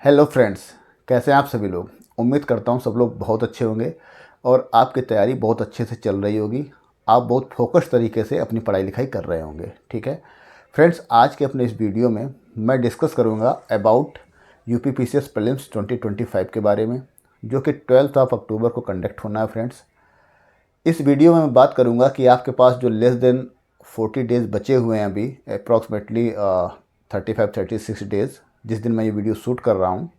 Hello friends, कैसे हैं आप सभी लोग। उम्मीद करता हूं सब लोग बहुत अच्छे होंगे और आपकी तैयारी बहुत अच्छे से चल रही होगी। आप बहुत फोकस तरीके से अपनी पढ़ाई लिखाई कर रहे होंगे। ठीक है फ्रेंड्स, आज के अपने इस वीडियो में मैं डिस्कस करूंगा अबाउट यूपीपीसीएस प्रीलिम्स 2025 के बारे में, जो कि 12 अक्टूबर को कंडक्ट होना है। फ्रेंड्स, इस वीडियो में मैं बात करूंगा कि आपके पास जो लेस देन 40 डेज़ बचे हुए हैं, अभी अप्रॉक्सीमेटली 35-36 डेज़, जिस दिन मैं ये वीडियो शूट कर रहा हूँ,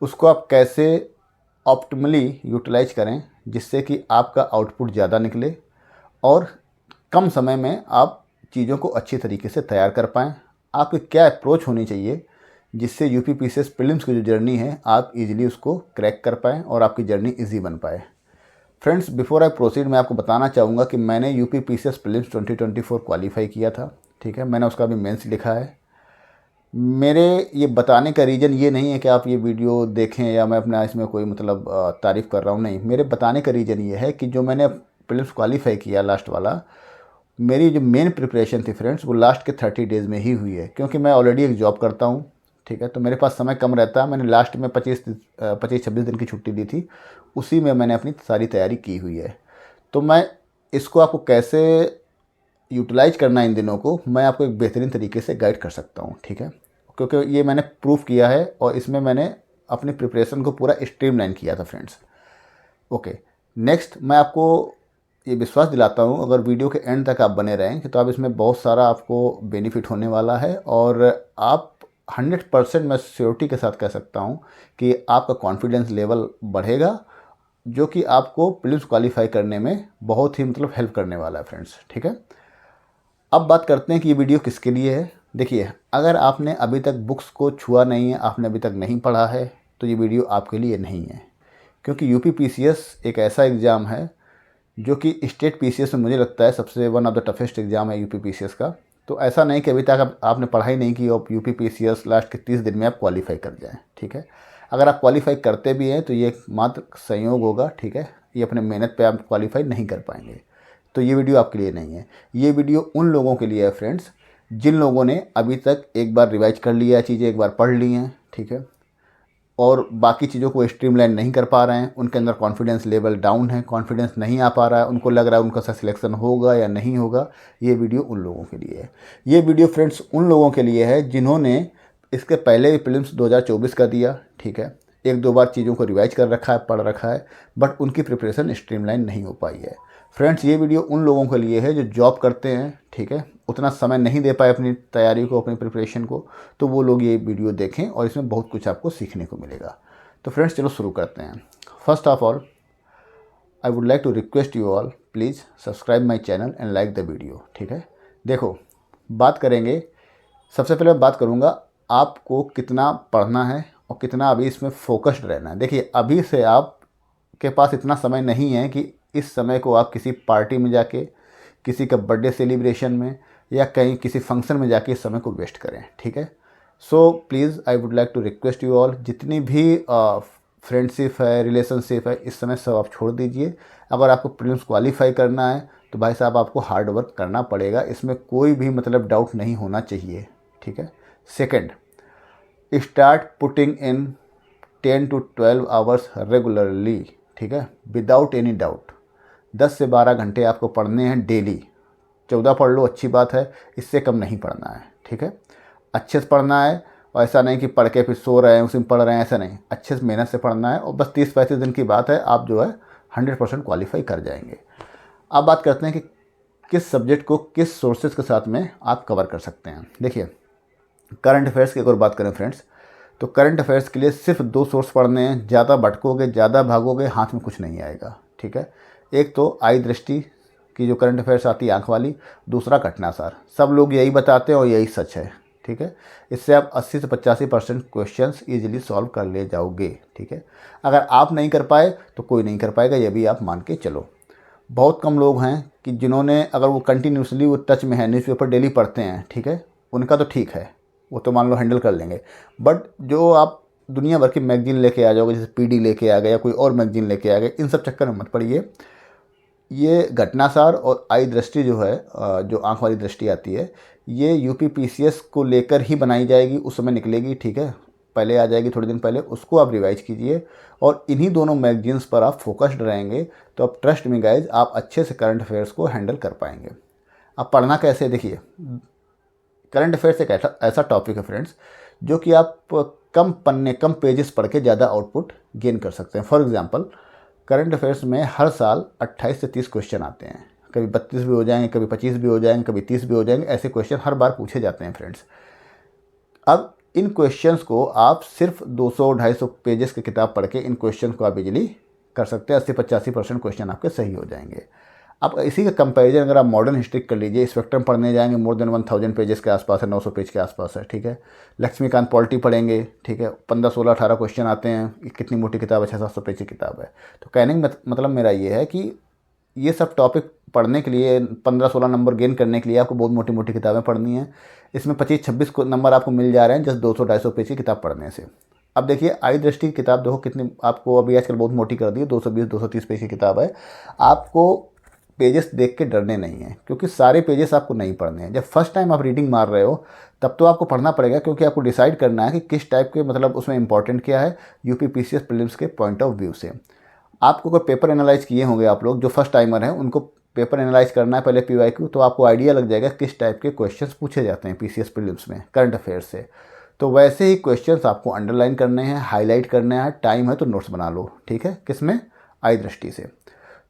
उसको आप कैसे ऑप्टिमली यूटिलाइज करें जिससे कि आपका आउटपुट ज़्यादा निकले और कम समय में आप चीज़ों को अच्छी तरीके से तैयार कर पाएँ। आपकी क्या अप्रोच होनी चाहिए जिससे यूपीपीसीएस प्रीलिम्स की जो जर्नी है आप इजीली उसको क्रैक कर पाएँ और आपकी जर्नी इजी बन पाए। फ्रेंड्स, बिफोर आई प्रोसीड मैं आपको बताना चाहूँगा कि मैंने यूपीपीसीएस प्रीलिम्स 2024 क्वालिफाई किया था। ठीक है, मैंने उसका भी मेंस लिखा है। मेरे ये बताने का रीज़न ये नहीं है कि आप ये वीडियो देखें या मैं अपना इसमें कोई मतलब तारीफ़ कर रहा हूँ, नहीं। मेरे बताने का रीज़न ये है कि जो मैंने प्रीलिम्स क्वालिफाई किया लास्ट वाला, मेरी जो मेन प्रिपरेशन थी फ्रेंड्स, वो लास्ट के 30 डेज़ में ही हुई है, क्योंकि मैं ऑलरेडी एक जॉब करता हूँ। ठीक है, तो मेरे पास समय कम रहता है। मैंने लास्ट में 25-26 दिन की छुट्टी दी थी, उसी में मैंने अपनी सारी तैयारी की हुई है। तो मैं इसको आपको कैसे यूटिलाइज करना है इन दिनों को, मैं आपको एक बेहतरीन तरीके से गाइड कर सकता हूँ। ठीक है, क्योंकि ये मैंने प्रूफ किया है और इसमें मैंने अपनी प्रिपरेशन को पूरा स्ट्रीमलाइन किया था फ्रेंड्स। ओके, नेक्स्ट मैं आपको ये विश्वास दिलाता हूँ, अगर वीडियो के एंड तक आप बने रहें तो आप इसमें बहुत सारा आपको बेनिफिट होने वाला है और आप 100% मैं श्योरिटी के साथ कह सकता हूँ कि आपका कॉन्फिडेंस लेवल बढ़ेगा, जो कि आपको प्रीलिम्स क्वालिफाई करने में बहुत ही मतलब हेल्प करने वाला है फ्रेंड्स। ठीक है, अब बात करते हैं कि ये वीडियो किसके लिए है। देखिए, अगर आपने अभी तक बुक्स को छुआ नहीं है, आपने अभी तक नहीं पढ़ा है, तो ये वीडियो आपके लिए नहीं है। क्योंकि यूपीपीसीएस एक ऐसा एग्ज़ाम है जो कि स्टेट पीसीएस में मुझे लगता है सबसे one of the toughest exam है यूपीपीसीएस का। तो ऐसा नहीं कि अभी तक आपने पढ़ाई नहीं की और यूपीपीसीएस लास्ट के 30 दिन में आप क्वालिफाई कर जाएँ। ठीक है, अगर आप क्वालिफाई करते भी हैं तो ये मात्र संयोग होगा। ठीक है, ये अपने मेहनत पे आप क्वालिफाई नहीं कर पाएंगे। तो ये वीडियो आपके लिए नहीं है। ये वीडियो उन लोगों के लिए है फ्रेंड्स, जिन लोगों ने अभी तक एक बार रिवाइज कर लिया है, चीज़ें एक बार पढ़ ली हैं। ठीक है, और बाकी चीज़ों को स्ट्रीमलाइन नहीं कर पा रहे हैं, उनके अंदर कॉन्फिडेंस लेवल डाउन है, कॉन्फिडेंस नहीं आ पा रहा है, उनको लग रहा है उनका सिलेक्शन होगा या नहीं होगा। ये वीडियो उन लोगों के लिए है। ये वीडियो फ्रेंड्स उन लोगों के लिए है जिन्होंने इसके पहले भी प्रीलिम्स 2024 का दिया। ठीक है, एक दो बार चीज़ों को रिवाइज कर रखा है, पढ़ रखा है, बट उनकी प्रिपरेशन स्ट्रीमलाइन नहीं हो पाई है। फ्रेंड्स, ये वीडियो उन लोगों के लिए है जो जॉब करते हैं। ठीक है, उतना समय नहीं दे पाए अपनी तैयारी को, अपनी प्रिपरेशन को, तो वो लोग ये वीडियो देखें और इसमें बहुत कुछ आपको सीखने को मिलेगा। तो फ्रेंड्स, चलो शुरू करते हैं। First of all, I would like to request you all, please subscribe my channel and like the video. ठीक है, देखो, बात करेंगे। सबसे पहले मैं बात करूँगा आपको कितना पढ़ना है और कितना अभी इसमें फोकस्ड रहना है। देखिए, अभी से आपके पास इतना समय नहीं है कि इस समय को आप किसी पार्टी में जाके, किसी का बर्थडे सेलिब्रेशन में या कहीं किसी फंक्शन में जाके इस समय को वेस्ट करें। ठीक है, so please I would like to request you all, जितनी भी फ्रेंडशिप है, रिलेशनशिप है, इस समय सब आप छोड़ दीजिए। अगर आपको प्रीलिम्स क्वालिफाई करना है तो भाई साहब आपको हार्ड वर्क करना पड़ेगा, इसमें कोई भी मतलब डाउट नहीं होना चाहिए। ठीक है, second, start putting in 10 to 12 hours regularly. ठीक है, विदाउट एनी डाउट 10 से 12 घंटे आपको पढ़ने हैं डेली। 14 पढ़ लो, अच्छी बात है, इससे कम नहीं पढ़ना है। ठीक है, अच्छे से पढ़ना है और ऐसा नहीं कि पढ़ के फिर सो रहे हैं, उसी में पढ़ रहे हैं, ऐसा नहीं। अच्छे से मेहनत से पढ़ना है और बस 30-35 दिन की बात है, आप जो है 100% क्वालिफाई कर जाएंगे। अब बात करते हैं कि किस सब्जेक्ट को किस सोर्सेज के साथ में आप कवर कर सकते हैं। देखिए, करंट अफेयर्स की अगर बात करें फ्रेंड्स, तो करंट अफेयर्स के लिए सिर्फ 2 सोर्स पढ़ने हैं। ज़्यादा भटकोगे, ज़्यादा भागोगे, हाथ में कुछ नहीं आएगा। ठीक है, एक तो आई दृष्टि की जो करंट अफेयर्स आती है, आँख वाली। दूसरा घटनासार। सब लोग यही बताते हैं और यही सच है। ठीक है, इससे आप 80 से 85% क्वेश्चंस ईजिली सॉल्व कर ले जाओगे। ठीक है, अगर आप नहीं कर पाए तो कोई नहीं कर पाएगा, ये भी आप मान के चलो। बहुत कम लोग हैं कि जिन्होंने, अगर वो कंटिन्यूसली वो टच में है, न्यूज़पेपर डेली पढ़ते हैं, ठीक है, उनका तो ठीक है, वो तो मान लो हैंडल कर लेंगे। बट जो आप दुनिया भर की मैगजीन लेके आ जाओगे, जैसे पीडी लेके आ गए या कोई और मैगजीन लेके आ गए, इन सब चक्कर में मत पड़िए। ये घटनासार और आई दृष्टि जो है, जो आँख वाली दृष्टि आती है, ये यूपीपीसीएस को लेकर ही बनाई जाएगी, उस समय निकलेगी। ठीक है, पहले आ जाएगी थोड़े दिन पहले, उसको आप रिवाइज कीजिए और इन्हीं दोनों मैगजीन्स पर आप फोकस्ड रहेंगे तो अब ट्रस्ट मी गाइज आप अच्छे से करंट अफेयर्स को हैंडल कर पाएंगे। अब पढ़ना कैसे, देखिए करंट अफेयर्स एक ऐसा टॉपिक है फ्रेंड्स जो कि आप कम पन्ने कम पेजेस पढ़ के ज़्यादा आउटपुट गेन कर सकते हैं। फॉर एग्जांपल करंट अफेयर्स में हर साल 28 से 30 क्वेश्चन आते हैं, कभी 32 भी हो जाएंगे, कभी 25 भी हो जाएंगे, कभी 30 भी हो जाएंगे, ऐसे क्वेश्चन हर बार पूछे जाते हैं फ्रेंड्स। अब इन क्वेश्चंस को आप सिर्फ 200-250 पेजेस की किताब पढ़ के इन क्वेश्चन को आप इजीली कर सकते हैं। 80-85% क्वेश्चन आपके सही हो जाएंगे। अब इसी का कंपैरिजन अगर आप मॉडर्न हिस्ट्री कर लीजिए, स्पेक्ट्रम पढ़ने जाएंगे मोर देन 1000 पेजेस के आसपास है, 900 पेज के आसपास है, ठीक है। लक्ष्मीकांत पॉलिटी पढ़ेंगे, ठीक है, 15, 16, 18 क्वेश्चन आते हैं, कितनी मोटी किताब है, 600-700 पेज की किताब है। तो कहने का मतलब मेरा ये है कि ये सब टॉपिक पढ़ने के लिए 15-16 नंबर गेन करने के लिए आपको बहुत मोटी मोटी किताबें पढ़नी है। इसमें 25-26 नंबर आपको मिल जा रहे हैं जस्ट 200-250 पेज की किताब पढ़ने से। अब देखिए आई दृष्टि की किताब देखो कितनी आपको अभी आजकल बहुत मोटी कर दी है, 220-230 पेज की किताब है। आपको पेजेस देख के डरने नहीं है क्योंकि सारे पेजेस आपको नहीं पढ़ने हैं। जब फर्स्ट टाइम आप रीडिंग मार रहे हो तब तो आपको पढ़ना पड़ेगा क्योंकि आपको डिसाइड करना है कि किस टाइप के मतलब उसमें इंपॉर्टेंट क्या है यूपी पीसीएस प्रीलिम्स के पॉइंट ऑफ व्यू से। आपको कोई पेपर एनालाइज किए होंगे, आप लोग जो फर्स्ट टाइमर हैं उनको पेपर एनालाइज करना है पहले पीवाईक्यू, तो आपको आइडिया लग जाएगा किस टाइप के क्वेश्चंस पूछे जाते हैं पीसीएस प्रीलिम्स में करंट अफेयर्स से। तो वैसे ही क्वेश्चंस आपको अंडरलाइन करने हैं, हाईलाइट करने हैं, टाइम है तो नोट्स बना लो, ठीक है, किसमें, आई दृष्टि से।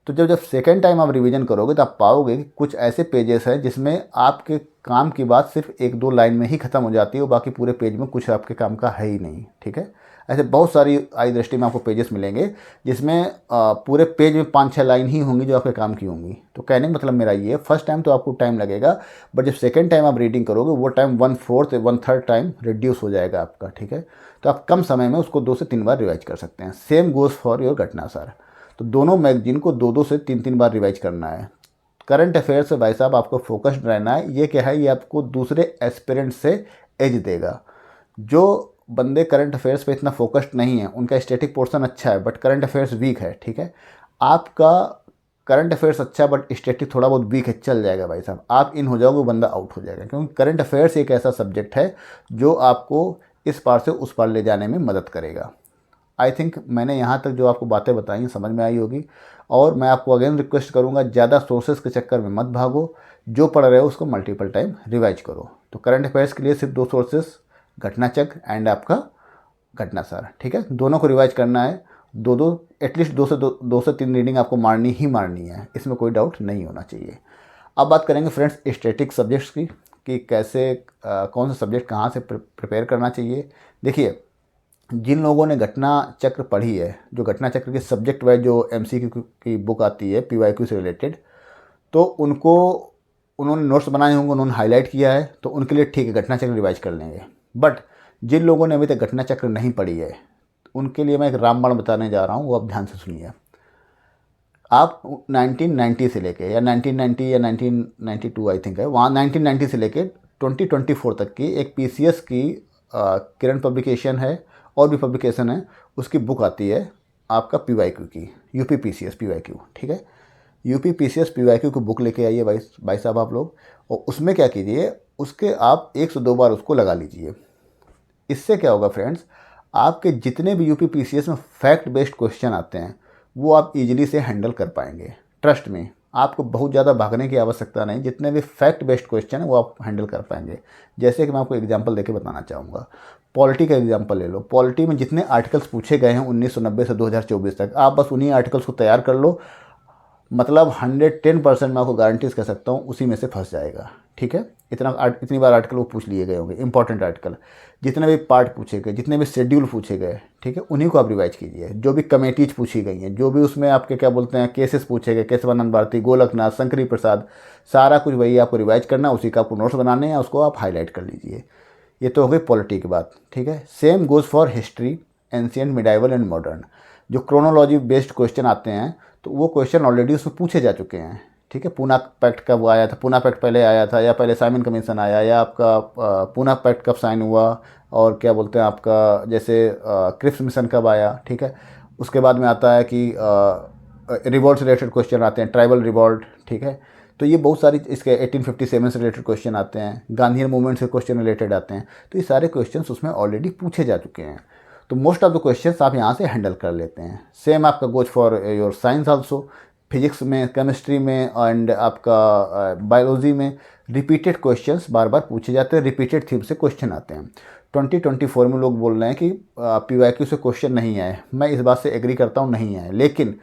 तो जब सेकेंड टाइम आप रिवीजन करोगे तो आप पाओगे कि कुछ ऐसे पेजेस हैं जिसमें आपके काम की बात सिर्फ 1-2 लाइन में ही ख़त्म हो जाती है और बाकी पूरे पेज में कुछ आपके काम का है ही नहीं, ठीक है। ऐसे बहुत सारी आई दृष्टि में आपको पेजेस मिलेंगे जिसमें पूरे पेज में 5-6 लाइन ही होंगी जो आपके काम की होंगी। तो कहने का मतलब मेरा ये है फर्स्ट टाइम तो आपको टाइम लगेगा, बट जब सेकेंड टाइम आप रीडिंग करोगे वो टाइम 1/4 1/3 टाइम रिड्यूस हो जाएगा आपका, ठीक है। तो आप कम समय में उसको 2 से 3 बार रिवाइज कर सकते हैं। Same goes for your Ghatnasar. तो दोनों मैगजीन को 2-2 से 3-3 बार रिवाइज करना है। करंट अफेयर से भाई साहब आपको फोकस्ड रहना है। ये क्या है, ये आपको दूसरे एस्पिरेंट से एज देगा। जो बंदे करंट अफेयर्स पे इतना फोकस्ड नहीं है उनका स्टैटिक पोर्शन अच्छा है बट करंट अफेयर्स वीक है, ठीक है। आपका करंट अफेयर्स अच्छा बट स्टैटिक थोड़ा बहुत वीक है, चल जाएगा भाई साहब, आप इन हो जाओगे, बंदा आउट हो जाएगा। क्योंकि करंट अफेयर्स एक ऐसा सब्जेक्ट है जो आपको इस पार से उस पार ले जाने में मदद करेगा। आई थिंक मैंने यहाँ तक जो आपको बातें बताई समझ में आई होगी। और मैं आपको अगेन रिक्वेस्ट करूँगा ज़्यादा सोर्सेज के चक्कर में मत भागो, जो पढ़ रहे हो उसको मल्टीपल टाइम रिवाइज करो। तो करंट अफेयर्स के लिए सिर्फ 2 सोर्सेज, घटनाचक्र एंड आपका घटनासार, ठीक है, दोनों को रिवाइज करना है। एटलीस्ट 2 से 3 रीडिंग आपको मारनी ही मारनी है, इसमें कोई डाउट नहीं होना चाहिए। अब बात करेंगे फ्रेंड्स स्टैटिक सब्जेक्ट्स की कि कैसे कौन सा सब्जेक्ट कहाँ से प्रिपेयर करना चाहिए। देखिए जिन लोगों ने घटना चक्र पढ़ी है, जो घटना चक्र के सब्जेक्ट वाइज जो एमसीक्यू की बुक आती है पीवाईक्यू से रिलेटेड, तो उन्होंने नोट्स बनाए होंगे, उन्होंने हाईलाइट किया है, तो उनके लिए ठीक है, घटना चक्र रिवाइज कर लेंगे। बट जिन लोगों ने अभी तक घटना चक्र नहीं पढ़ी है उनके लिए मैं एक रामबाण बताने जा रहा हूँ, वो आप ध्यान से सुनिए। आप 1990 से लेके या 1990 या 1992 आई थिंक है, वहाँ 1990 से लेके 2024 तक की एक पीसीएस की किरण पब्लिकेशन है और भी पब्लिकेशन है, उसकी बुक आती है आपका पीवाईक्यू की, यूपी पीसीएस पीवाईक्यू, ठीक है। यूपी पीसीएस पीवाईक्यू की बुक लेके आइए भाई साहब आप लोग, और उसमें क्या कीजिए, उसके आप 1 से 2 बार उसको लगा लीजिए। इससे क्या होगा फ्रेंड्स, आपके जितने भी यूपी पीसीएस में फैक्ट बेस्ड क्वेश्चन आते हैं वो आप इजीली से हैंडल कर पाएंगे। ट्रस्ट में आपको बहुत ज़्यादा भागने की आवश्यकता नहीं, जितने भी फैक्ट बेस्ड क्वेश्चन है वो आप हैंडल कर पाएंगे। जैसे कि मैं आपको एग्जांपल देके बताना चाहूँगा, पॉलिटी का एग्जांपल ले लो। पॉलिटी में जितने आर्टिकल्स पूछे गए हैं 1990 से 2024 तक, आप बस उन्हीं आर्टिकल्स को तैयार कर लो, मतलब 110% मैं आपको गारंटीज कर सकता हूँ उसी में से फंस जाएगा, ठीक है। इतनी बार आर्टिकल वो पूछ लिए गए होंगे, इंपॉर्टेंट आर्टिकल, जितने भी पार्ट पूछे गए, जितने भी शेड्यूल पूछे गए, ठीक है, उन्हीं को आप रिवाइज कीजिए। जो भी कमेटीज पूछी गई हैं, जो भी उसमें आपके क्या बोलते हैं केसेस पूछे गए, केशवानंद भारती, गोलकनाथ, शंकरी प्रसाद, सारा कुछ वही आपको रिवाइज करना, उसी का आपको नोट्स बनाने हैं, उसको आप हाईलाइट कर लीजिए। ये तो हो गई पॉलिटी की बात, ठीक है। Same goes for history, ancient, medieval and modern. जो क्रोनोलॉजी बेस्ड क्वेश्चन आते हैं तो वो क्वेश्चन ऑलरेडी उसमें पूछे जा चुके हैं, ठीक है। पूना पैक्ट कब आया था, पूना पैक्ट पहले आया था या पहले साइमन कमीशन आया, या आपका पूना पैक्ट कब साइन हुआ, और क्या बोलते हैं आपका जैसे क्रिप्स मिशन कब आया, ठीक है। उसके बाद में आता है कि रिवॉल्ट से रिलेटेड क्वेश्चन आते हैं, ट्राइबल रिवॉल्ट, ठीक है। तो ये बहुत सारी इसके 1857 से रिलेटेड क्वेश्चन आते हैं, गांधीयन मूवमेंट से क्वेश्चन रिलेटेड आते हैं। तो ये सारे क्वेश्चन उसमें ऑलरेडी पूछे जा चुके हैं। तो मोस्ट ऑफ द क्वेश्चंस आप यहाँ से हैंडल कर लेते हैं। सेम आपका goes for your science also, physics में, केमिस्ट्री में एंड आपका बायोलॉजी में रिपीटेड क्वेश्चंस बार बार पूछे जाते हैं, रिपीटेड थीम से क्वेश्चन आते हैं। 2024 में लोग बोल रहे हैं कि PYQ से क्वेश्चन नहीं आए। मैं इस बात से एग्री करता हूँ, नहीं आए, लेकिन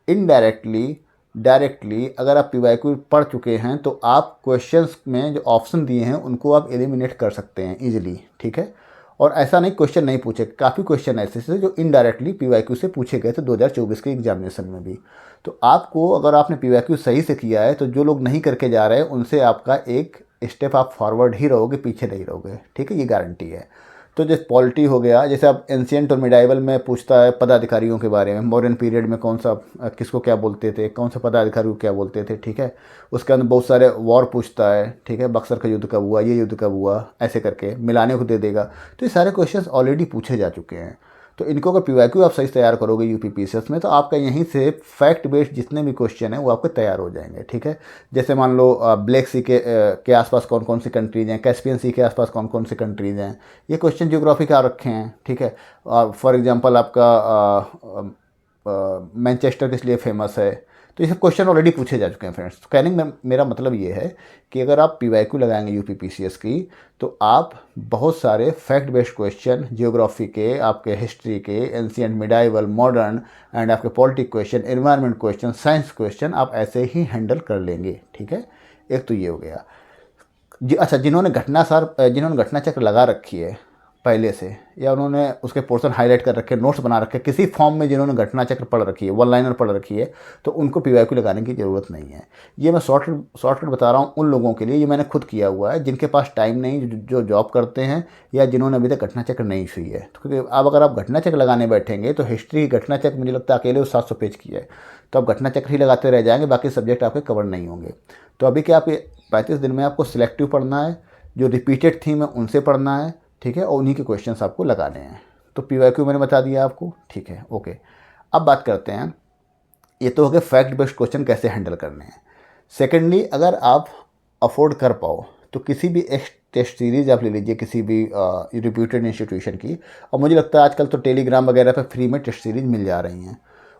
इनडायरेक्टली डायरेक्टली अगर आप PYQ पढ़ चुके हैं तो आप क्वेश्चंस में जो ऑप्शन दिए हैं उनको आप एलिमिनेट कर सकते हैं ईजिली, ठीक है। और ऐसा नहीं क्वेश्चन नहीं पूछे, काफ़ी क्वेश्चन ऐसे थे जो इनडायरेक्टली PYQ से पूछे गए थे 2024 के एग्जामिनेशन में भी। तो आपको, अगर आपने PYQ सही से किया है, तो जो लोग नहीं करके जा रहे हैं उनसे आपका एक स्टेप आप फॉरवर्ड ही रहोगे, पीछे नहीं रहोगे, ठीक है, ये गारंटी है। तो जैसे पॉलिटी हो गया, जैसे आप एंशियंट और मिडाइवल में पूछता है पदाधिकारियों के बारे में, मॉडर्न पीरियड में कौन सा किसको क्या बोलते थे, कौन सा पदाधिकारी को क्या बोलते थे, ठीक है। उसके अंदर बहुत सारे वॉर पूछता है, ठीक है, बक्सर का युद्ध कब हुआ, ये युद्ध कब हुआ, ऐसे करके मिलाने को दे देगा। तो ये सारे क्वेश्चन ऑलरेडी पूछे जा चुके हैं। तो इनको अगर PYQ आप सही से तैयार करोगे UPPCS में, तो आपका यहीं से फैक्ट बेस्ड जितने भी क्वेश्चन हैं वो आपके तैयार हो जाएंगे, ठीक है। जैसे मान लो ब्लैक सी के आसपास कौन कौन सी कंट्रीज हैं, कैस्पियन सी के आसपास कौन कौन सी कंट्रीज हैं, ये क्वेश्चन ज्योग्राफी का रखे हैं, ठीक है। फॉर एग्जांपल आपका मैनचेस्टर किस लिए फेमस है। तो ये सब क्वेश्चन ऑलरेडी पूछे जा चुके हैं फ्रेंड्स। तो कहने में मेरा मतलब ये है कि अगर आप PYQ लगाएंगे UPPCS की, तो आप बहुत सारे फैक्ट बेस्ड क्वेश्चन ज्योग्राफी के, आपके हिस्ट्री के, एंशिएंट, मिडाइवल, मॉडर्न एंड आपके politic question, environment question, science question आप ऐसे ही हैंडल कर लेंगे, ठीक है। एक तो ये हो गया जी। अच्छा, जिन्होंने घटना चक्र लगा रखी है पहले से, या उन्होंने उसके पोर्शन हाईलाइट कर रखे, नोट्स बना रखे, किसी फॉर्म में जिन्होंने घटना चक्र पढ़ रखी है, वन लाइनर पढ़ रखी है, तो उनको PYQ लगाने की ज़रूरत नहीं है। ये मैं शॉर्टकट बता रहा हूँ उन लोगों के लिए, ये मैंने खुद किया हुआ है, जिनके पास टाइम नहीं, जो जॉब करते हैं, या जिन्होंने अभी तक घटना चक्र नहीं सुई है। तो क्योंकि अब अगर आप घटना चक्र लगाने बैठेंगे तो हिस्ट्री की घटना चक्र मुझे लगता है अकेले 700 पेज की है, तो आप घटना चक्र ही लगाते रह जाएंगे, बाकी सब्जेक्ट आपके कवर नहीं होंगे। तो अभी क्या, आप 35 दिन में आपको सिलेक्टिव पढ़ना है, जो रिपीटेड थीम है उनसे पढ़ना है, ठीक है, और उन्हीं के क्वेश्चंस आपको लगाने हैं। तो PYQ मैंने बता दिया आपको, ठीक है, ओके। अब बात करते हैं, ये तो हो गए फैक्ट बेस्ड क्वेश्चन कैसे हैंडल करने हैं। सेकेंडली, अगर आप अफोर्ड कर पाओ तो किसी भी एक टेस्ट सीरीज़ आप ले लीजिए, किसी भी रिप्यूटेड इंस्टीट्यूशन की, और मुझे लगता है आजकल तो टेलीग्राम वगैरह पे फ्री में टेस्ट सीरीज़ मिल जा रही हैं,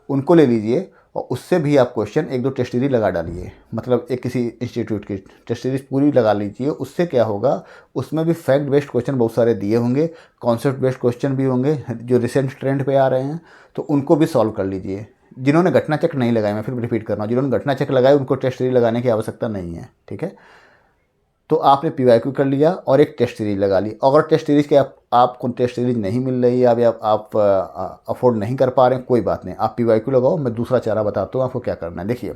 उनको ले लीजिए और उससे भी आप क्वेश्चन 1-2 टेस्ट सीरीज लगा डालिए। मतलब एक किसी इंस्टीट्यूट की टेस्ट सीरीज पूरी लगा लीजिए। उससे क्या होगा, उसमें भी फैक्ट बेस्ड क्वेश्चन बहुत सारे दिए होंगे, कॉन्सेप्ट बेस्ड क्वेश्चन भी होंगे जो रिसेंट ट्रेंड पे आ रहे हैं, तो उनको भी सॉल्व कर लीजिए। जिन्होंने घटना चक्र नहीं लगाए, मैं फिर रिपीट कर रहा हूँ, जिन्होंने घटना चक्र लगाए उनको टेस्ट सीरीज लगाने की आवश्यकता नहीं है, ठीक है। तो आपने PYQ कर लिया और एक टेस्ट सीरीज लगा ली। अगर टेस्ट सीरीज के आपको टेस्ट सीरीज नहीं मिल रही है, या आप अफोर्ड नहीं कर पा रहे हैं, कोई बात नहीं, आप PYQ लगाओ। मैं दूसरा चारा बताता हूँ आपको क्या करना है। देखिए,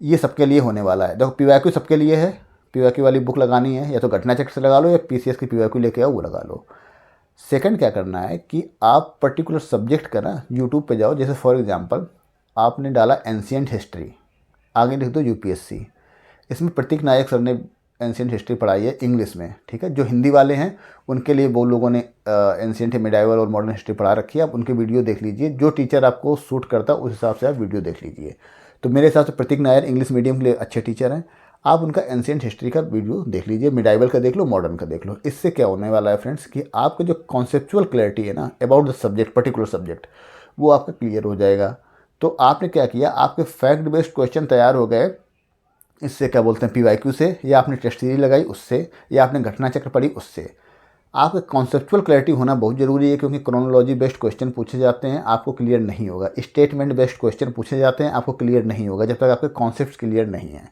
ये सबके लिए होने वाला है। देखो, PYQ सबके लिए है। PYQ वाली बुक लगानी है, या तो घटना चक्र से लगा लो, या PCS की PYQ लेके आओ, वो लगा लो। सेकंड क्या करना है कि आप पर्टिकुलर सब्जेक्ट का ना यूट्यूब पे जाओ। जैसे फॉर एग्जांपल आपने डाला एंशिएंट हिस्ट्री, आगे लिख दो UPSC। इसमें प्रतीक नायक सर ने एंशिएंट हिस्ट्री पढ़ाई है इंग्लिश में, ठीक है। जो हिंदी वाले हैं उनके लिए वो लोगों ने एंशिएंट, मिडाइवल और मॉडर्न हिस्ट्री पढ़ा रखी है। आप उनके वीडियो देख लीजिए, जो टीचर आपको सूट करता है उस हिसाब से आप वीडियो देख लीजिए। तो मेरे हिसाब से प्रतीक नायर इंग्लिश मीडियम के लिए अच्छे टीचर हैं। आप उनका एंशिएंट हिस्ट्री का वीडियो देख लीजिए, मिडाइवल का देख लो, मॉडर्न का देख लो। इससे क्या होने वाला है फ्रेंड्स कि आपका जो कॉन्सेप्चुअल क्लैरिटी है ना about the subject, particular subject, वो आपका क्लियर हो जाएगा। तो आपने क्या किया, आपके फैक्ट बेस्ड क्वेश्चन तैयार हो गए। इससे क्या बोलते हैं, PYQ से, या आपने टेस्ट सीरीज लगाई उससे, या आपने घटना चक्र पढ़ी उससे। आपका कॉन्सेप्चुअल क्लैरिटी होना बहुत ज़रूरी है, क्योंकि क्रोनोलॉजी बेस्ड क्वेश्चन पूछे जाते हैं, आपको क्लियर नहीं होगा। स्टेटमेंट बेस्ड क्वेश्चन पूछे जाते हैं, आपको क्लियर नहीं होगा जब तक आपके कॉन्सेप्ट क्लियर नहीं है।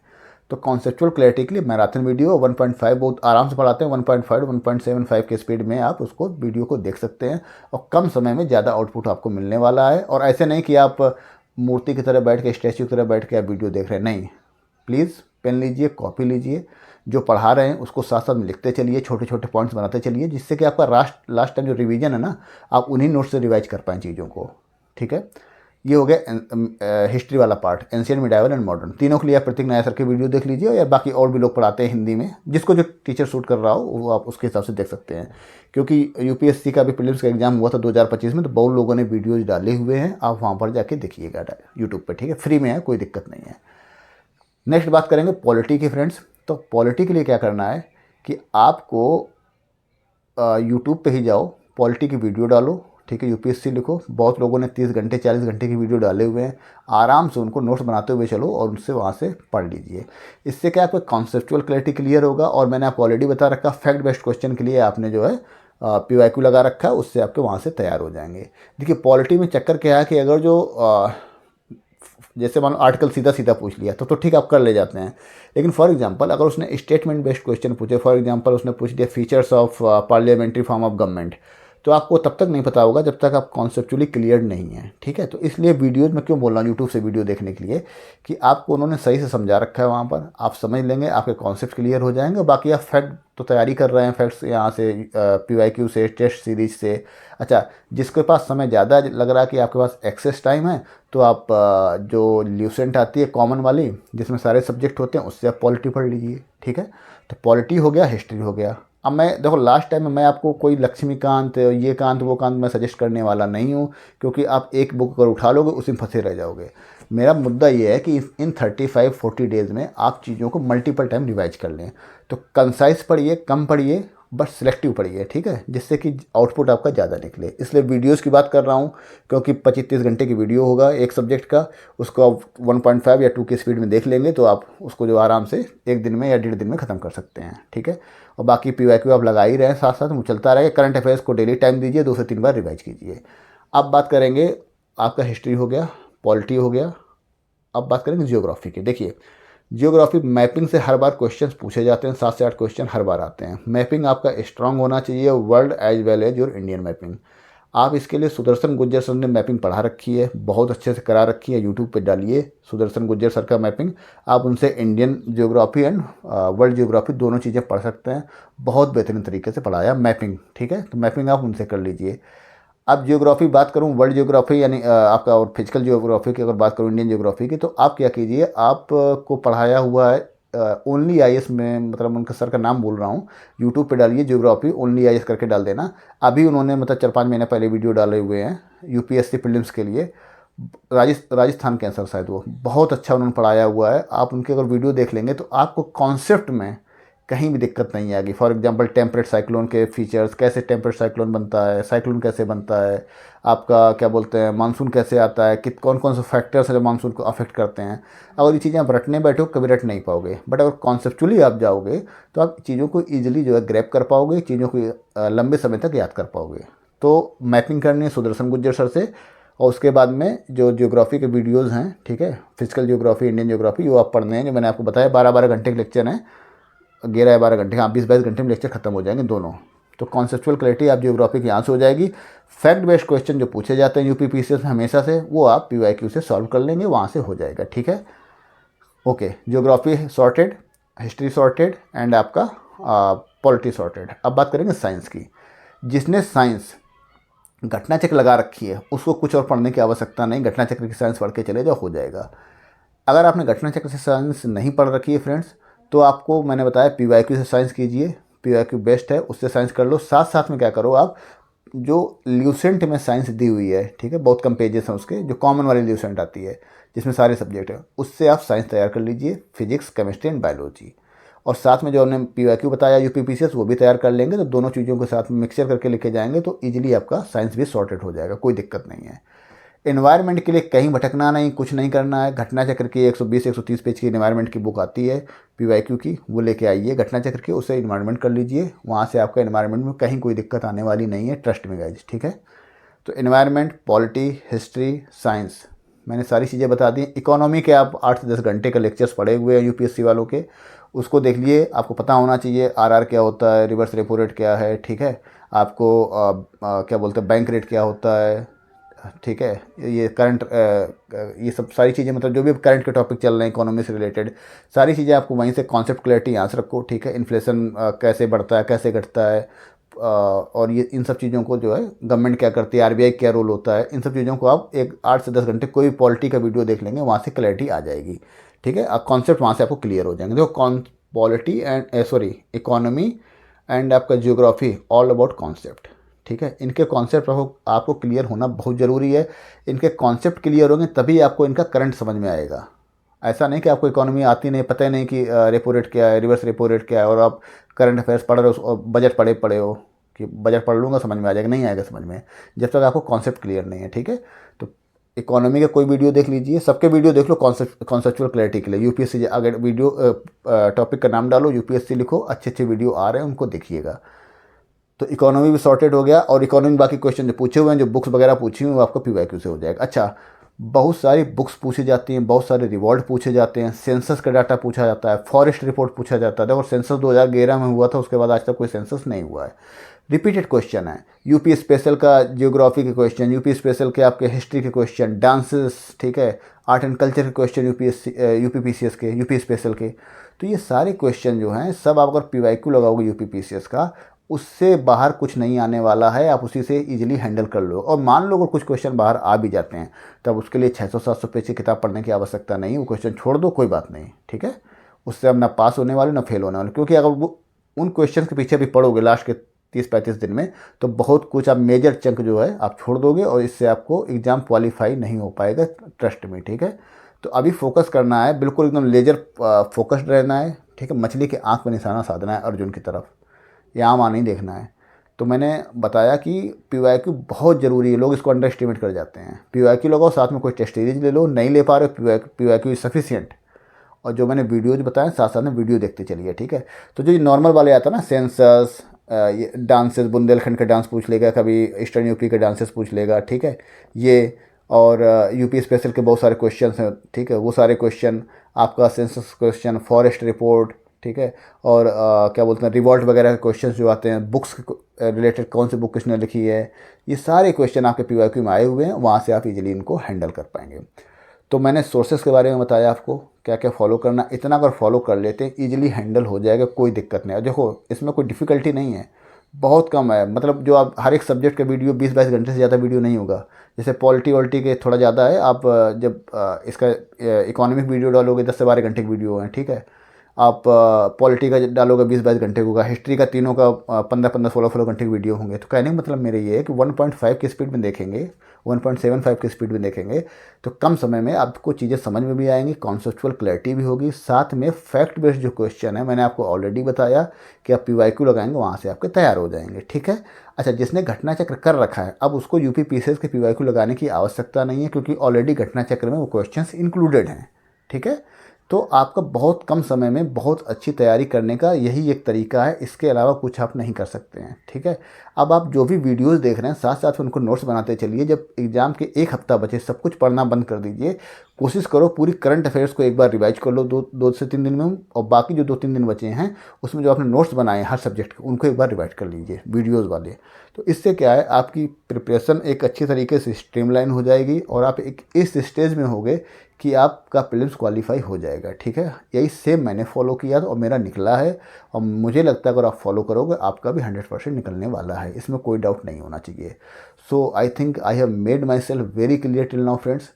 तो कॉन्सेप्चुअल क्लैरिटी के लिए मैराथन वीडियो 1.5 बहुत आराम से पढ़ाते हैं। 1.5 1.75 के स्पीड में आप उसको वीडियो को देख सकते हैं, और कम समय में ज़्यादा आउटपुट आपको मिलने वाला है। और ऐसे नहीं कि आप मूर्ति की तरह बैठ के, स्टैच्यू की तरह बैठ के आप वीडियो देख रहे हैं, नहीं। प्लीज़ पेन लीजिए, कॉपी लीजिए, जो पढ़ा रहे हैं उसको साथ साथ में लिखते चलिए, छोटे छोटे पॉइंट्स बनाते चलिए, जिससे कि आपका लास्ट टाइम जो रिवीजन है ना, आप उन्हीं नोट से रिवाइज कर पाएँ चीज़ों को, ठीक है। ये हो गया हिस्ट्री वाला part, ancient, medieval and modern. तीनों के लिए आप प्रतीक नायर सर के वीडियो देख लीजिए, या बाकी और भी लोग पढ़ाते हैं हिंदी में, जिसको जो टीचर सूट कर रहा हो वो आप उसके हिसाब से देख सकते हैं। क्योंकि UPSC का भी प्रीलिम्स का एग्जाम हुआ था 2025 में, तो बहुत लोगों ने वीडियोज़ डाले हुए हैं, आप वहाँ पर जाके देखिएगा यूट्यूब पर, ठीक है, फ्री में है, कोई दिक्कत नहीं है। नेक्स्ट बात करेंगे पॉलिटी की फ्रेंड्स। तो पॉलिटी के लिए क्या करना है कि आपको यूट्यूब पे ही जाओ, पॉलिटी की वीडियो डालो, ठीक है, यूपीएससी लिखो। बहुत लोगों ने 30 घंटे 40 घंटे की वीडियो डाले हुए हैं, आराम से उनको नोट्स बनाते हुए चलो और उनसे वहाँ से पढ़ लीजिए। इससे क्या आपको कॉन्सेप्चुअल क्लैरिटी क्लियर होगा। और मैंने आपको ऑलरेडी बता रखा, फैक्ट बेस्ड क्वेश्चन के लिए आपने जो है PYQ लगा रखा है, उससे आपके वहाँ से तैयार हो जाएंगे। देखिए पॉलिटी में चक्कर क्या है कि अगर जो जैसे मान लो आर्टिकल सीधा सीधा पूछ लिया तो ठीक आप कर ले जाते हैं। लेकिन फॉर एग्जांपल अगर उसने स्टेटमेंट बेस्ड क्वेश्चन पूछे, फॉर एग्जांपल उसने पूछ दिया features of parliamentary form of government, तो आपको तब तक नहीं पता होगा जब तक आप कॉन्सेप्चुअली क्लियर नहीं है, ठीक है। तो इसलिए वीडियोज़ में क्यों बोल रहा हूँ यूट्यूब से वीडियो देखने के लिए, कि आपको उन्होंने सही से समझा रखा है, वहाँ पर आप समझ लेंगे, आपके कॉन्सेप्ट क्लियर हो जाएंगे। बाकी आप फैक्ट तो तैयारी कर रहे हैं, फैक्ट्स यहाँ से PYQ से, टेस्ट सीरीज से। अच्छा, जिसके पास समय ज़्यादा लग रहा है कि आपके पास एक्सेस टाइम है, तो आप जो ल्यूसेंट आती है कॉमन वाली जिसमें सारे सब्जेक्ट होते हैं, उससे आप पॉलिटी पढ़ लीजिए, ठीक है। तो पॉलिटी हो गया, हिस्ट्री हो गया। अब मैं देखो लास्ट टाइम में मैं आपको कोई लक्ष्मीकांत ये कांत वो कांत मैं सजेस्ट करने वाला नहीं हूँ, क्योंकि आप एक बुक अगर उठा लोगे उसी में फंसे रह जाओगे। मेरा मुद्दा ये है कि इन 35-40 डेज़ में आप चीज़ों को मल्टीपल टाइम रिवाइज कर लें। तो कंसाइज पढ़िए, कम पढ़िए, बस सिलेक्टिव पढ़िए, ठीक है, जिससे कि आउटपुट आपका ज़्यादा निकले। इसलिए वीडियोस की बात कर रहा हूँ, क्योंकि 25-30 घंटे की वीडियो होगा एक सब्जेक्ट का, उसको आप 1.5 या 2 की स्पीड में देख लेंगे तो आप उसको जो आराम से एक दिन में या 1.5 दिन में ख़त्म कर सकते हैं, ठीक है। और बाकी PYQ आप लगा ही रहे हैं, साथ साथ वो चलता रहेगा। करंट अफेयर्स को डेली टाइम दीजिए, 2 से 3 बार रिवाइज कीजिए। अब बात करेंगे, आपका हिस्ट्री हो गया, पॉलिटी हो गया, अब बात करेंगे जियोग्राफी की। देखिए जियोग्राफी मैपिंग से हर बार क्वेश्चंस पूछे जाते हैं, 7 से 8 क्वेश्चन हर बार आते हैं। मैपिंग आपका स्ट्रांग होना चाहिए, world as well as your Indian mapping. आप इसके लिए सुदर्शन गुज्जर सर ने मैपिंग पढ़ा रखी है, बहुत अच्छे से करा रखी है, यूट्यूब पे डालिए सुदर्शन गुज्जर सर का मैपिंग। आप उनसे Indian geography and world geography दोनों चीज़ें पढ़ सकते हैं, बहुत बेहतरीन तरीके से पढ़ाया मैपिंग, ठीक है। तो मैपिंग आप उनसे कर लीजिए। अब जियोग्राफी बात करूं, वर्ल्ड जियोग्राफी यानी आपका, और फिजिकल जियोग्राफी की अगर बात करूं इंडियन जियोग्राफी की, तो आप क्या कीजिए, आपको पढ़ाया हुआ है ओनली IAS में, मतलब उनका सर का नाम बोल रहा हूँ, यूट्यूब पे डालिए जियोग्राफी ओनली IAS करके डाल देना। अभी उन्होंने मतलब 4-5 महीने पहले वीडियो डाले हुए हैं UPSC प्रीलिम्स के लिए, राजस्थान के आंसर शायद, वो बहुत अच्छा उन्होंने पढ़ाया हुआ है। आप उनके अगर वीडियो देख लेंगे तो आपको कॉन्सेप्ट में कहीं भी दिक्कत नहीं आएगी। फॉर एग्जांपल टेम्परेट साइक्लोन के फीचर्स, कैसे टेम्परेट साइक्लोन बनता है, साइक्लोन कैसे बनता है, आपका क्या बोलते हैं मानसून कैसे आता है, कौन कौन से फैक्टर्स हैं जो मानसून को अफेक्ट करते हैं। अगर ये चीज़ें आप रटने बैठो कभी रट नहीं पाओगे, बट अगर कॉन्सेप्चुअली आप जाओगे तो आप चीज़ों को ईजिली जो है ग्रैब कर पाओगे, चीज़ों को लंबे समय तक याद कर पाओगे। तो मैपिंग करनी है सुदर्शन गुज्जर सर से, और उसके बाद में जो जियोग्राफी के वीडियोज़ हैं, ठीक है, फिजिकल जियोग्राफी, इंडियन जियोग्राफी, वो आप पढ़ने हैं, जो मैंने आपको बताया 12-12 घंटे के लेक्चर हैं, 11 या 12 घंटे, हाँ 20-22 घंटे में लेक्चर खत्म हो जाएंगे दोनों। तो कॉन्सेप्चुअल क्लैरिटी आप जियोग्राफी की यहाँ से हो जाएगी। फैक्ट बेस्ड क्वेश्चन जो पूछे जाते हैं UPPCS में हमेशा से, वो आप PYQ से सॉल्व कर लेंगे, वहाँ से हो जाएगा, ठीक है। Okay, geography sorted, history sorted, and आपका पॉलिटी सॉर्टेड। अब बात करेंगे साइंस की। जिसने साइंस घटना चक्र लगा रखी है उसको कुछ और पढ़ने की आवश्यकता नहीं, घटना चक्र की साइंस पढ़ के चले जाओ, हो जाएगा। अगर आपने घटना चक्र से साइंस नहीं पढ़ रखी है फ्रेंड्स, तो आपको मैंने बताया PYQ से साइंस कीजिए, PYQ बेस्ट है, उससे साइंस कर लो। साथ साथ में क्या करो, आप जो ल्यूसेंट में साइंस दी हुई है, ठीक है, बहुत कम पेजेस हैं उसके, जो कॉमन वाली ल्यूसेंट आती है जिसमें सारे सब्जेक्ट हैं, उससे आप साइंस तैयार कर लीजिए, फिजिक्स, केमिस्ट्री एंड बायोलॉजी। और साथ में जो हमने PYQ बताया UPPCS, वो भी तैयार कर लेंगे। तो दोनों चीज़ों के साथ मिक्सचर करके लेके जाएंगे तो ईजिली आपका साइंस भी सॉर्टेड हो जाएगा, कोई दिक्कत नहीं है। एनवायरनमेंट के लिए कहीं भटकना नहीं, कुछ नहीं करना है। घटना चक्र की 120-130 पेज की एनवायरनमेंट की बुक आती है PYQ की, वो लेके आइए घटना चक्र की, उससे एनवायरनमेंट कर लीजिए, वहाँ से आपका एनवायरनमेंट में कहीं कोई दिक्कत आने वाली नहीं है, ट्रस्ट में गाइज, ठीक है। तो एनवायरनमेंट, पॉलिटी, हिस्ट्री, साइंस, मैंने सारी चीज़ें बता दी। इकोनॉमी के आप 8 से 10 घंटे के लेक्चर्स पढ़े हुए हैं UPSC वालों के, उसको देख लिए। आपको पता होना चाहिए RR क्या होता है, रिवर्स रेपो रेट क्या है, ठीक है, आपको क्या बोलते हैं बैंक रेट क्या होता है, ठीक है, ये करंट, ये सब सारी चीज़ें, मतलब जो भी करंट के टॉपिक चल रहे हैं इकोनॉमी से रिलेटेड, सारी चीज़ें आपको वहीं से कॉन्सेप्ट क्लैरिटी यहाँ से रखो, ठीक है। इन्फ्लेशन कैसे बढ़ता है, कैसे घटता है, और ये इन सब चीज़ों को जो है गवर्नमेंट क्या करती है, RBI क्या रोल होता है, इन सब चीज़ों को आप 8 से 10 घंटे कोई भी पॉलिटी का वीडियो देख लेंगे, वहाँ से क्लैरिटी आ जाएगी, ठीक है। कॉन्सेप्ट वहाँ से आपको क्लियर हो जाएंगे। देखो पॉलिटी एंड इकोनॉमी एंड आपका जियोग्राफी, ऑल अबाउट कॉन्सेप्ट, ठीक है। इनके कॉन्सेप्ट आपको क्लियर होना बहुत ज़रूरी है। इनके कॉन्सेप्ट क्लियर होंगे तभी आपको इनका करंट समझ में आएगा। ऐसा नहीं कि आपको इकोनॉमी आती नहीं, पता ही नहीं कि रेपो रेट क्या है, रिवर्स रेपो रेट क्या है, और आप करंट अफेयर्स पढ़ रहे हो और बजट पढ़े हो कि बजट पढ़ लूँगा समझ में आ जाएगा, नहीं आएगा समझ में जब तक आपको कॉन्सेप्ट क्लियर नहीं है। ठीक है, तो इकोनॉमी का कोई वीडियो देख लीजिए, सबके वीडियो देख लो कॉन्सेप्चुअल क्लैरिटी के लिए। यूपीएससी अगर वीडियो टॉपिक का नाम डालो, यूपीएससी लिखो, अच्छे अच्छे वीडियो आ रहे हैं उनको देखिएगा। तो इकोनॉमी भी सॉर्टेड हो गया, और इकोनॉमी बाकी क्वेश्चन जो पूछे हुए हैं, जो बुक्स वगैरह पूछी हुई, वो आपको पीवाईक्यू से हो जाएगा। अच्छा, बहुत सारी बुक्स पूछी जाती हैं, बहुत सारे रिवॉर्ड पूछे जाते हैं, सेंसस का डाटा पूछा जाता है, फॉरेस्ट रिपोर्ट पूछा जाता है। देखो सेंसस 2011 में हुआ था, उसके बाद आज तक कोई सेंसस नहीं हुआ है। रिपीटेड क्वेश्चन है, यूपी स्पेशल का जियोग्राफी के क्वेश्चन, यूपी स्पेशल के आपके हिस्ट्री के क्वेश्चन, डांसेस, ठीक है, आर्ट एंड कल्चर के क्वेश्चन, यूपी पीसीएस के, यूपी स्पेशल के। तो ये सारे क्वेश्चन जो हैं सब आप अगर पीवाईक्यू लगाओगे यूपी पीसीएस का, उससे बाहर कुछ नहीं आने वाला है, आप उसी से इजीली हैंडल कर लो। और मान लो अगर कुछ क्वेश्चन बाहर आ भी जाते हैं, तब उसके लिए 600-700 पेज की किताब पढ़ने की आवश्यकता नहीं, वो क्वेश्चन छोड़ दो, कोई बात नहीं। ठीक है, उससे हम ना पास होने वाले ना फेल होने वाले, क्योंकि अगर वो उन क्वेश्चन के पीछे भी पढ़ोगे लास्ट के 30-35 दिन में, तो बहुत कुछ आप मेजर चंक जो है आप छोड़ दोगे, और इससे आपको एग्ज़ाम क्वालिफाई नहीं हो पाएगा, ट्रस्ट में। ठीक है, तो अभी फोकस करना है, बिल्कुल एकदम लेजर फोकस्ड रहना है। ठीक है, मछली के आँख पर निशाना साधना है अर्जुन की तरफ, यहाँ वहाँ नहीं देखना है। तो मैंने बताया कि पीवाईक्यू बहुत ज़रूरी है, लोग इसको अंडर एस्टिमेट कर जाते हैं। पीवाईक्यू लगाओ, साथ में कोई टेस्ट सीरीज ले लो, नहीं ले पा रहे पीवाईक्यू इज सफिशिएंट। और जो मैंने वीडियोज बताए साथ साथ में वीडियो देखते चलिए। ठीक है, तो जो नॉर्मल वाले आता है ना, सेंसस, ये डांसेस, बुंदेलखंड का डांस पूछ लेगा, कभी ईस्टर्न यूपी के डांसेस पूछ लेगा। ठीक है, ये और यूपी स्पेशल के बहुत सारे क्वेश्चन हैं। ठीक है, वो सारे क्वेश्चन आपका सेंसस क्वेश्चन, फॉरेस्ट रिपोर्ट, ठीक है, और क्या बोलते हैं, रिवॉल्ट वगैरह के क्वेश्चन जो आते हैं, बुक्स रिलेटेड कौन सी बुक किसने लिखी है, ये सारे क्वेश्चन आपके पीवाईक्यू में आए हुए हैं, वहाँ से आप इजीली इनको हैंडल कर पाएंगे। तो मैंने सोर्सेस के बारे में बताया आपको, क्या क्या फॉलो करना, इतना अगर फॉलो कर लेते हैं ईजिली हैंडल हो जाएगा, कोई दिक्कत नहीं है। देखो इसमें कोई डिफ़िकल्टी नहीं है, बहुत कम है। मतलब जो आप हर एक सब्जेक्ट का वीडियो 20-22 घंटे से ज़्यादा वीडियो नहीं होगा। जैसे पॉलिटी वॉलिटी के थोड़ा ज़्यादा है, आप जब इसका इकोनॉमिक वीडियो डालोगे 10 से 12 घंटे की वीडियो है। ठीक है, आप पॉलिटी का डालोगे 20-22 घंटे होगा, हिस्ट्री का तीनों का 15-15, 16-16 घंटे की वीडियो होंगे। तो कहने का मतलब मेरे ये है कि 1.5 की स्पीड में देखेंगे, 1.75 की स्पीड में देखेंगे, तो कम समय में आपको चीज़ें समझ में भी आएंगी, कॉन्सेप्चुअल क्लैरिटी भी होगी, साथ में फैक्ट बेस्ड जो क्वेश्चन है मैंने आपको ऑलरेडी बताया कि आप पीवाईक्यू लगाएंगे, वहाँ से आपके तैयार हो जाएंगे। ठीक है, अच्छा, जिसने घटना चक्र कर रखा है, अब उसको यूपी पीसीएस के पीवाईक्यू लगाने की आवश्यकता नहीं है, क्योंकि ऑलरेडी घटना चक्र में वो क्वेश्चन इंक्लूडेड हैं। ठीक है, तो आपका बहुत कम समय में बहुत अच्छी तैयारी करने का यही एक तरीका है, इसके अलावा कुछ आप नहीं कर सकते हैं। ठीक है, अब आप जो भी वीडियोस देख रहे हैं साथ साथ उनको नोट्स बनाते चलिए। जब एग्ज़ाम के एक हफ्ता बचे, सब कुछ पढ़ना बंद कर दीजिए, कोशिश करो पूरी करंट अफेयर्स को एक बार रिवाइज कर लो 2 से 3 दिन में, और बाकी जो 2-3 दिन बचे हैं उसमें जो आपने नोट्स बनाए हैं हर सब्जेक्ट के, उनको एक बार रिवाइज कर लीजिए वीडियोज़ वाले। तो इससे क्या है, आपकी प्रिपरेशन एक अच्छी तरीके से स्ट्रीमलाइन हो जाएगी, और आप एक इस स्टेज में होगे कि आपका प्रीलिम्स क्वालिफाई हो जाएगा। ठीक है, यही सेम मैंने फॉलो किया था और मेरा निकला है, और मुझे लगता है अगर आप फॉलो करोगे आपका भी 100% निकलने वाला है, इसमें कोई डाउट नहीं होना चाहिए। So I think I have made myself very clear till now friends,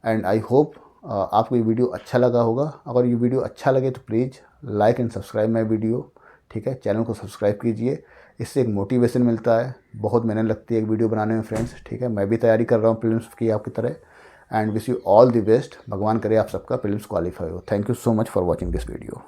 and I hope आपको ये वीडियो अच्छा लगा होगा। अगर ये वीडियो अच्छा लगे तो please like and subscribe my video. ठीक है, चैनल को सब्सक्राइब कीजिए, इससे एक मोटिवेशन मिलता है, बहुत मेहनत लगती है एक वीडियो बनाने में फ्रेंड्स। ठीक है, मैं भी तैयारी कर रहा हूँ प्रीलिम्स की आपकी तरह, and wish you all the best. भगवान करे आप सबका प्रीलिम्स क्वालिफाई हो। Thank you so much for watching this video.